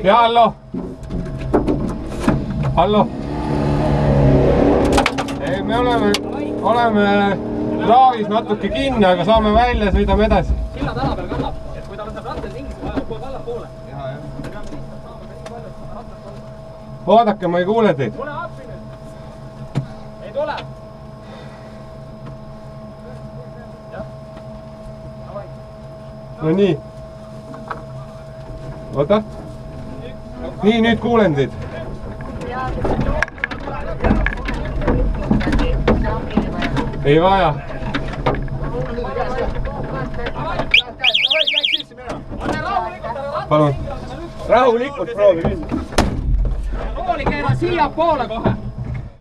Ja hallo. Hallo. Ei, me oleme kraavis natuke kinni, aga saame välja, sõidame edasi. Silla täna peal kannab, et kui ta võtab rattel ringi, siis vajab kogu allapoole. Vaadake, ma ei kuule teid. Tule appi nüüd. Ei tule. No nii. Oota. Nii, nüüd kuulen teid. Ei vaja. Palun. Rahulikult proovi minna. Rooli keera siia poole kohe.